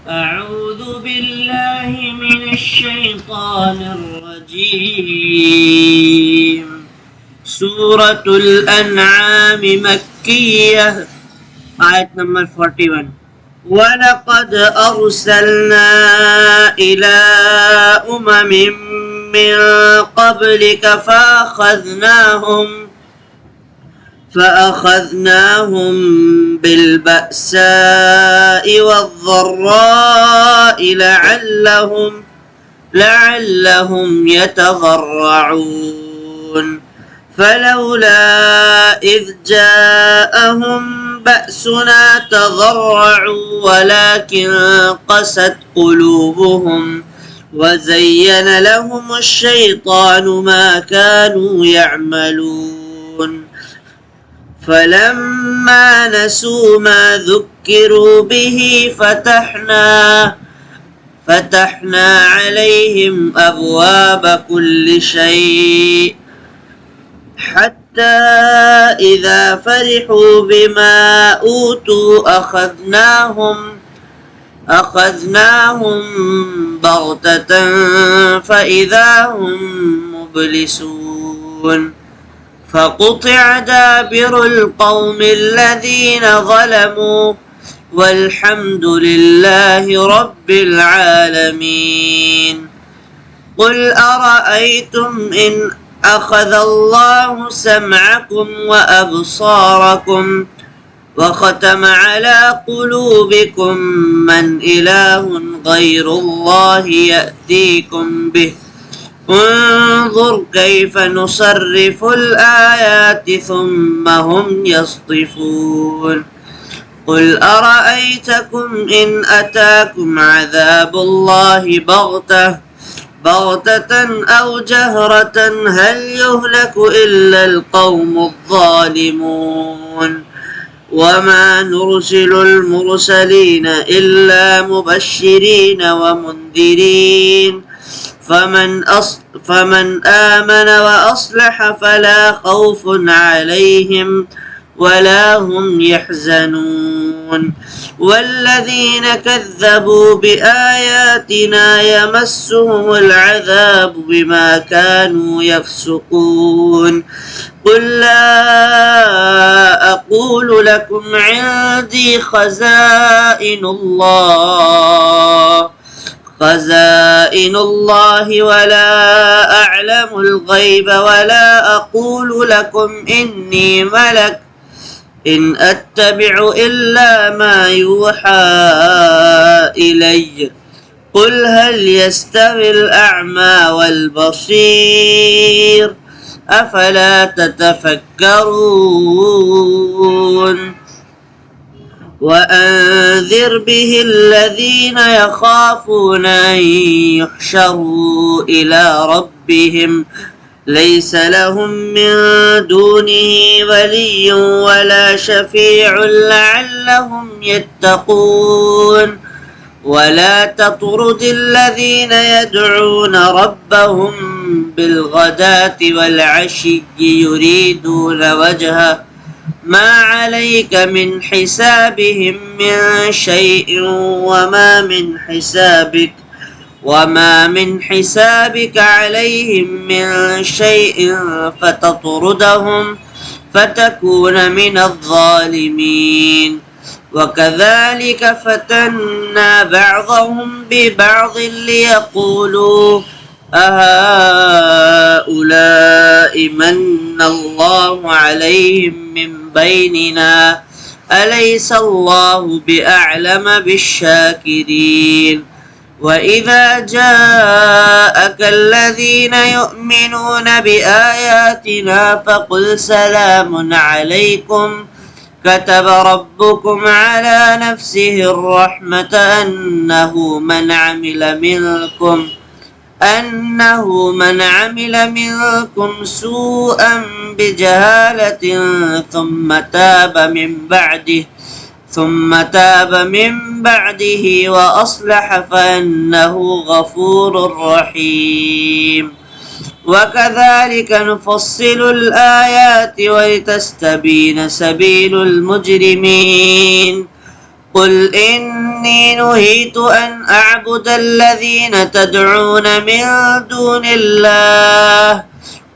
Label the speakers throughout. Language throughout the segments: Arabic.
Speaker 1: أعوذ بالله من الشيطان الرجيم. سورة الأنعام مكية. آية نمبر 41. ولقد أرسلنا إلى أمم من قبلك فأخذناهم بالبأساء والضراء لعلهم يتضرعون. فلولا إذ جاءهم بأسنا تضرعوا ولكن قست قلوبهم وزين لهم الشيطان ما كانوا يعملون. فلما نسوا ما ذكروا به فتحنا عليهم أبواب كل شيء حتى إذا فرحوا بما أوتوا أخذناهم بغتة فإذا هم مبلسون. فقطع دابر القوم الذين ظلموا والحمد لله رب العالمين. قل أرأيتم إن أخذ الله سمعكم وأبصاركم وختم على قلوبكم من إله غير الله يأتيكم به. انظر كيف نصرف الآيات ثم هم يصطفون. قل أرأيتكم إن أتاكم عذاب الله بغتة أو جهرة هل يهلك إلا القوم الظالمون. وما نرسل المرسلين إلا مبشرين ومنذرين فمن آمن وأصلح فلا خوف عليهم ولا هم يحزنون. والذين كذبوا بآياتنا يمسهم العذاب بما كانوا يفسقون. قل لا أقول لكم عندي خزائن الله ولا أعلم الغيب ولا أقول لكم إني ملك إن أتبع إلا ما يوحى إلي. قل هل يستوي الأعمى والبصير أفلا تتفكرون. وأنذر به الذين يخافون أن يحشروا إلى ربهم ليس لهم من دونه ولي ولا شفيع لعلهم يتقون. ولا تطرد الذين يدعون ربهم بالغداة والعشي يريدون وجهه ما عليك من حسابهم من شيء وما من حسابك عليهم من شيء فتطردهم فتكون من الظالمين. وكذلك فتنا بعضهم ببعض ليقولوا أهؤلاء من الله عليهم من بيننا أليس الله بأعلم بالشاكرين. وإذا جاءك الذين يؤمنون بآياتنا فقل سلام عليكم كتب ربكم على نفسه الرحمة أنه من عمل منكم سوءا بجهالة ثم تاب من بعده وأصلح فإنه غفور رحيم. وكذلك نفصل الآيات ولتستبين سبيل المجرمين. قل إني نهيت أن أعبد الذين تدعون من دون الله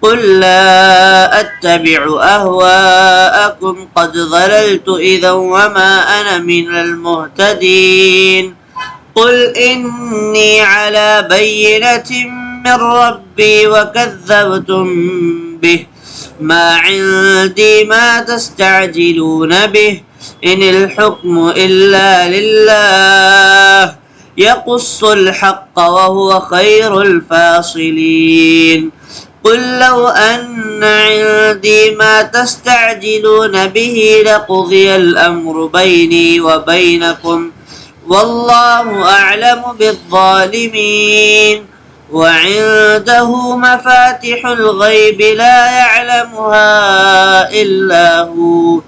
Speaker 1: قل لا أتبع أهواءكم قد ضللت إذا وما أنا من المهتدين قل إني على بينة من ربي وكذبتم به ما عندي ما تستعجلون به إن الحكم إلا لله يقص الحق وهو خير الفاصلين قل لو أن عندي ما تستعجلون به لقضي الأمر بيني وبينكم والله أعلم بالظالمين وعنده مفاتح الغيب لا يعلمها إلا هو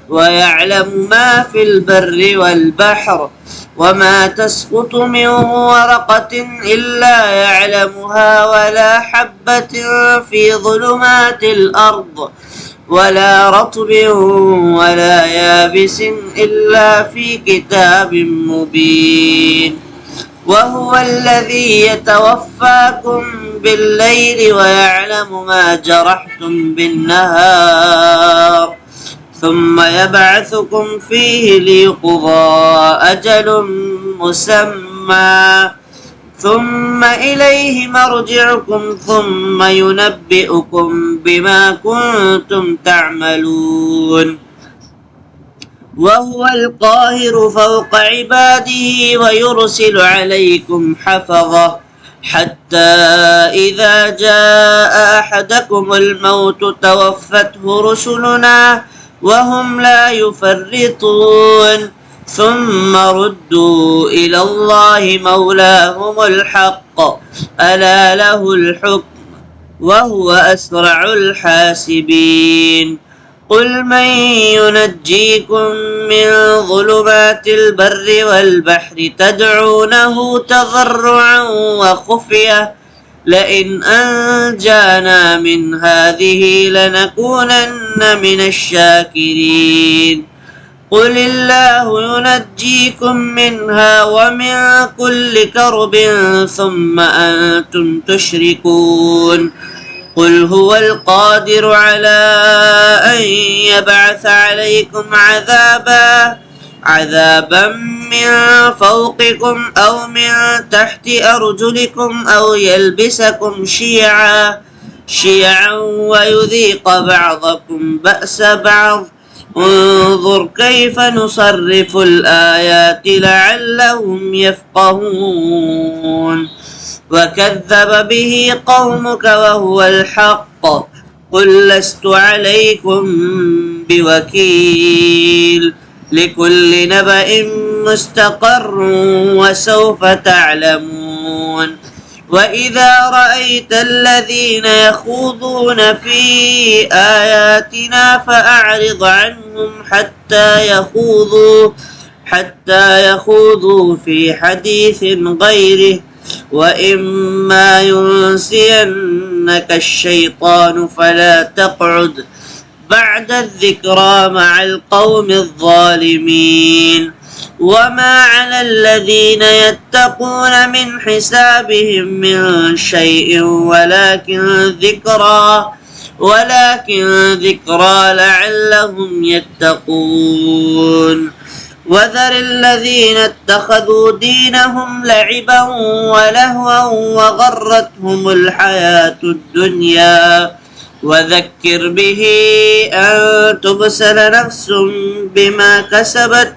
Speaker 1: ويعلم ما في البر والبحر وما تسقط من ورقة إلا يعلمها ولا حبة في ظلمات الأرض ولا رطب ولا يابس إلا في كتاب مبين وهو الذي يتوفاكم بالليل ويعلم ما جرحتم بالنهار ثم يبعثكم فيه ليقضى أجل مسمى ثم إليه مرجعكم ثم ينبئكم بما كنتم تعملون وهو القاهر فوق عباده ويرسل عليكم حفظة حتى إذا جاء أحدكم الموت توفته رسلنا وهم لا يفرطون ثم ردوا إلى الله مولاهم الحق ألا له الحكم وهو أسرع الحاسبين قل من ينجيكم من ظلمات البر والبحر تدعونه تضرعا وخفية لئن أنجانا من هذه لنكونن من الشاكرين قل الله ينجيكم منها ومن كل كرب ثم أنتم تشركون قل هو القادر على أن يبعث عليكم عذابا من فوقكم أو من تحت أرجلكم أو يلبسكم شيعا ويذيق بعضكم بأس بعض انظر كيف نصرف الآيات لعلهم يفقهون وكذب به قومك وهو الحق قل لست عليكم بوكيل لكل نبأ مستقر وسوف تعلمون وإذا رأيت الذين يخوضون في آياتنا فأعرض عنهم حتى يخوضوا في حديث غيره وإما ينسينك الشيطان فلا تقعد بعد الذكرى مع القوم الظالمين وما على الذين يتقون من حسابهم من شيء ولكن ذكرى لعلهم يتقون وذر الذين اتخذوا دينهم لعبا ولهوا وغرتهم الحياة الدنيا وذكر به أن تبسل نفس بما كسبت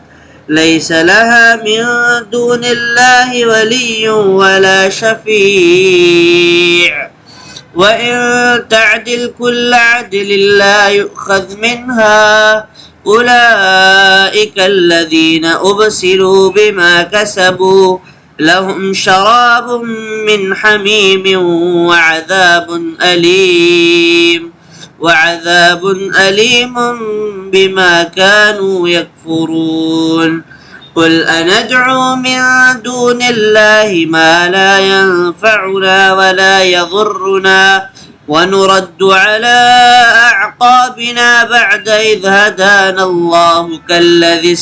Speaker 1: ليس لها من دون الله ولي ولا شفيع وإن تعدل كل عدل لا يؤخذ منها أولئك الذين أبسلوا بما كسبوا لهم شراب من حميم وعذاب أليم بما كانوا يكفرون قل أندعو من دون الله ما لا ينفعنا ولا يضرنا ونرد على أعقابنا بعد إذ هدانا الله كالذي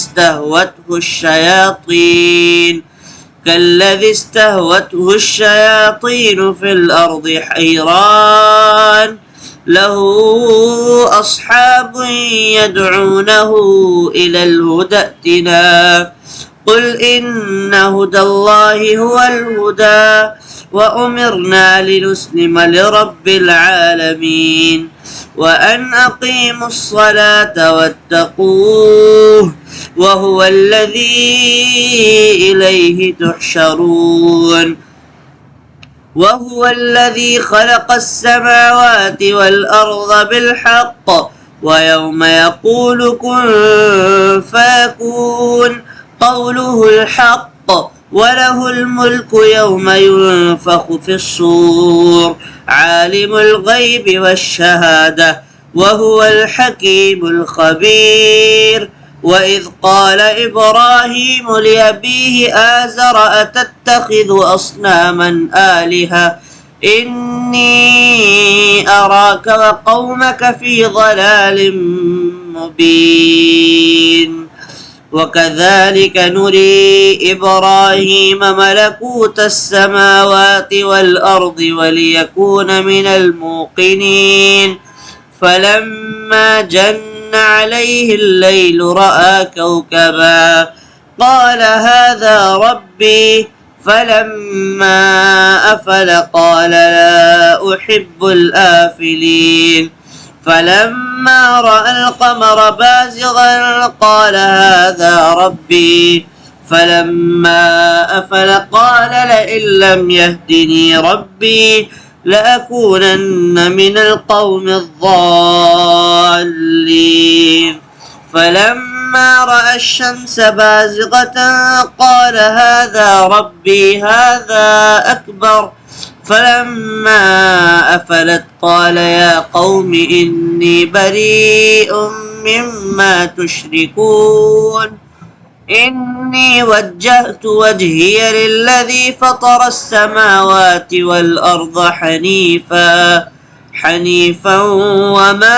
Speaker 1: استهوته الشياطين في الأرض حيران له أصحاب يدعونه إلى الهدى ائتنا قل إن هدى الله هو الهدى وأمرنا لنسلم لرب العالمين وأن أقيموا الصلاة واتقوه وهو الذي إليه تحشرون وهو الذي خلق السماوات والأرض بالحق ويوم يقول كن فيكون قوله الحق وله الملك يوم ينفخ في الصور عالم الغيب والشهادة وهو الحكيم الخبير وإذ قال إبراهيم لأبيه آزر أتتخذ أصناما آلهة إني أراك وقومك في ضلال مبين وكذلك نري إبراهيم ملكوت السماوات والأرض وليكون من الموقنين فلما جن عليه الليل رأى كوكبا قال هذا ربي فلما أفل قال لا أحب الآفلين فلما رأى القمر بازغا قال هذا ربي فلما أفل قال لئن لم يهدني ربي لأكونن من القوم الضالين فلما رأى الشمس بازغة قال هذا ربي هذا أكبر فلما أفلت قال يا قوم إني بريء مما تشركون إني وجهت وجهي للذي فطر السماوات والأرض حنيفا وما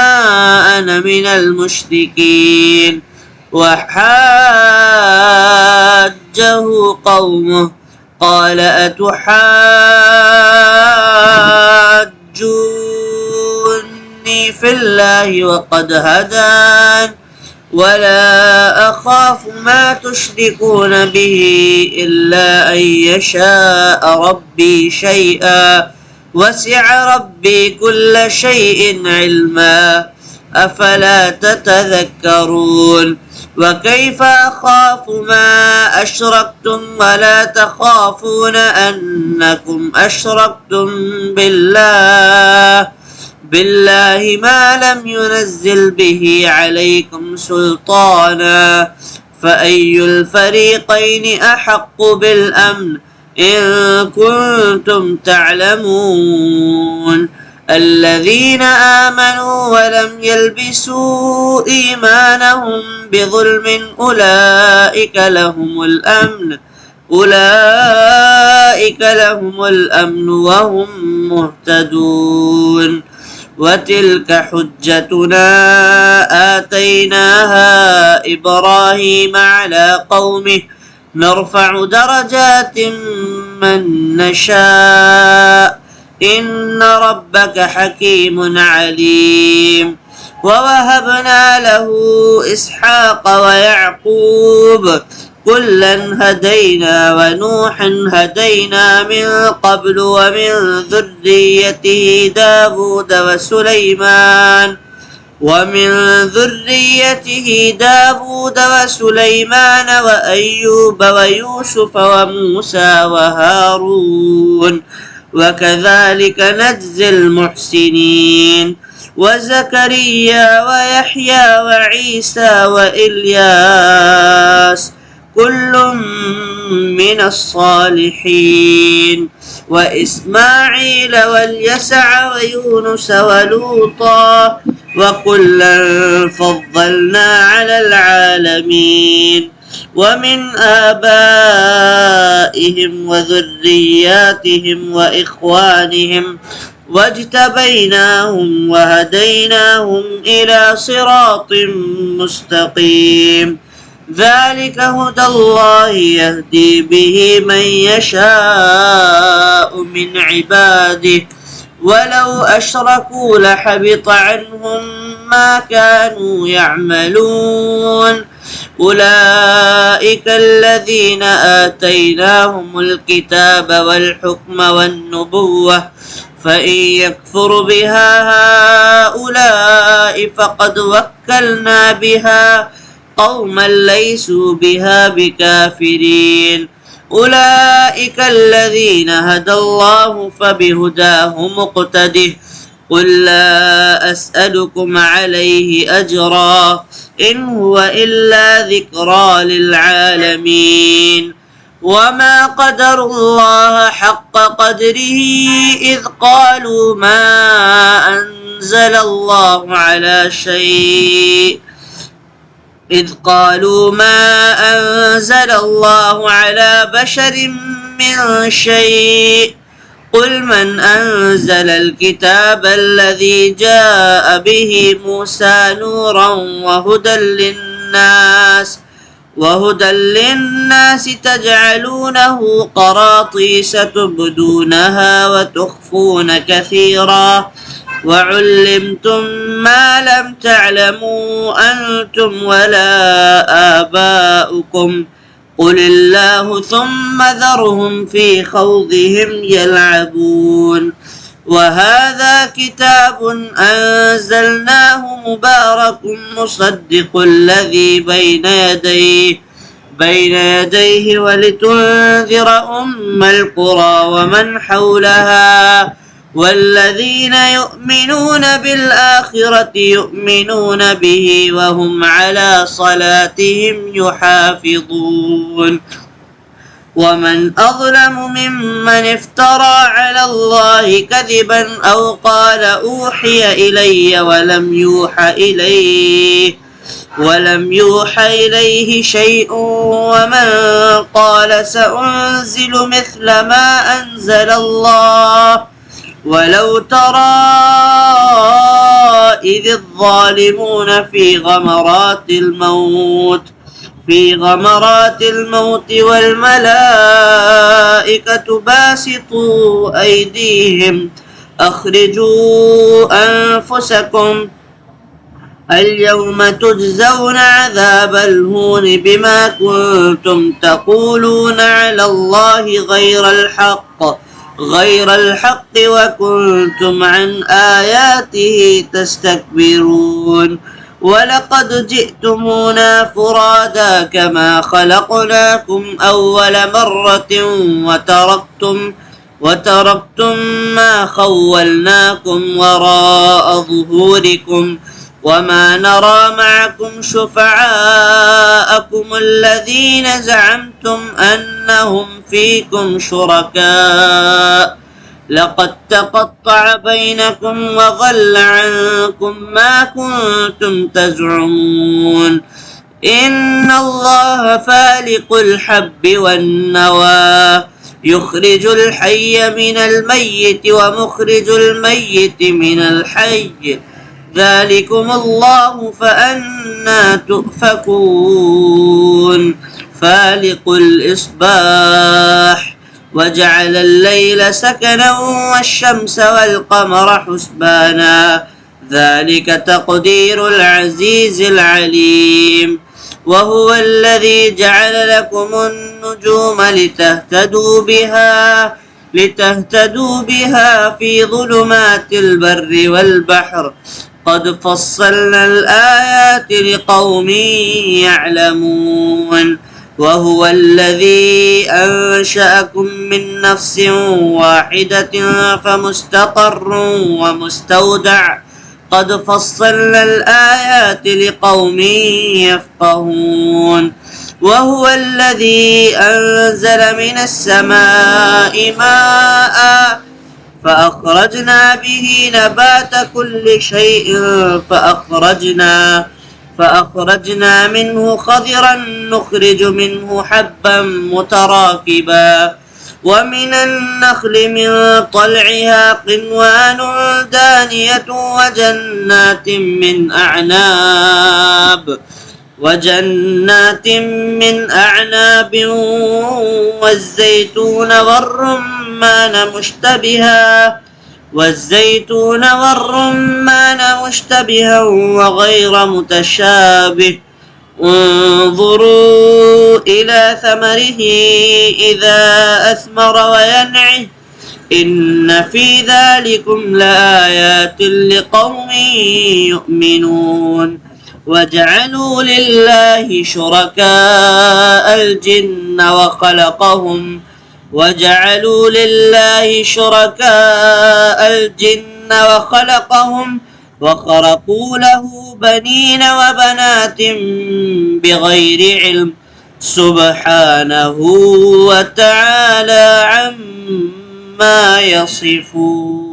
Speaker 1: أنا من المشركين وحاجه قومه قال أتحاجوني في الله وقد هدان ولا أخاف ما تشركون به إلا أن يشاء ربي شيئا وسع ربي كل شيء علما أفلا تتذكرون وكيف أخاف ما أشركتم ولا تخافون أنكم أشركتم بالله ما لم ينزل به عليكم سلطانا فأي الفريقين أحق بالأمن إن كنتم تعلمون الذين آمنوا ولم يلبسوا إيمانهم بظلم أولئك لهم الأمن وهم مهتدون وتلك حجتنا آتيناها إبراهيم على قومه نرفع درجات من نشاء إن ربك حكيم عليم ووهبنا له إسحاق ويعقوب كلا هدينا ونوحا هدينا من قبل ومن ذريته داود وسليمان وأيوب ويوسف وموسى وهارون وكذلك نجزي المحسنين وزكريا ويحيى وعيسى وإلياس كل من الصالحين وإسماعيل واليسع ويونس ولوطا وكلا فضلنا على العالمين ومن آبائهم وذرياتهم وإخوانهم واجتبيناهم وهديناهم إلى صراط مستقيم ذلك هدى الله يهدي به من يشاء من عباده ولو أشركوا لحبط عنهم ما كانوا يعملون أولئك الذين آتيناهم الكتاب والحكم والنبوة فإن يكفر بها هؤلاء فقد وكلنا بها قوما ليسوا بها بكافرين أولئك الذين هدى الله فبهداه مقتده قل لا أسألكم عليه أجرا إن هو إلا ذكرى للعالمين وما قدر الله حق قدره إذ قالوا ما أنزل الله على شيء على بشر من شيء قل من أنزل الكتاب الذي جاء به موسى نورا وهدى للناس تجعلونه قراطيس تبدونها وتخفون كثيرا وعلمتم ما لم تعلموا أنتم ولا آباؤكم قل الله ثم ذرهم في خوضهم يلعبون وهذا كتاب أنزلناه مبارك مصدق الذي بين يديه ولتنذر أم القرى ومن حولها والذين يؤمنون بالآخرة يؤمنون به وهم على صلاتهم يحافظون ومن أظلم ممن افترى على الله كذبا أو قال أوحي إلي ولم يوحى إليه شيء ومن قال سأنزل مثل ما أنزل الله ولو ترى إذ الظالمون في غمرات الموت والملائكة باسطوا أيديهم أخرجوا أنفسكم اليوم تجزون عذاب الهون بما كنتم تقولون على الله غير الحق وكنتم عن آياته تستكبرون ولقد جئتمونا فرادا كما خلقناكم أول مرة وتركتم ما خولناكم وراء ظهوركم وما نرى معكم شفعاءكم الذين زعمتم أنهم فيكم شركاء لقد تقطع بينكم وضل عنكم ما كنتم تزعمون إن الله فالق الحب والنوى يخرج الحي من الميت ومخرج الميت من الحي ذلكم الله فأنا تؤفكون فالق الإصباح وجعل الليل سكنا والشمس والقمر حسبانا ذلك تقدير العزيز العليم وهو الذي جعل لكم النجوم لتهتدوا بها في ظلمات البر والبحر قد فصلنا الآيات لقوم يعلمون وهو الذي أنشأكم من نفس واحدة فمستقر ومستودع قد فصلنا الآيات لقوم يفقهون وهو الذي أنزل من السماء ماء فأخرجنا به نبات كل شيء فأخرجنا منه خضرا نخرج منه حبا متراكبا ومن النخل من طلعها قنوان دانية وجنات من أعناب والزيتون والرمان مشتبها وغير متشابه انظروا إلى ثمره إذا أثمر وينعه إن في ذلكم لآيات لقوم يؤمنون وجعلوا لله شركاء الجن وخلقهم وخرقوا له بنين وبنات بغير علم سبحانه وتعالى عما يصفون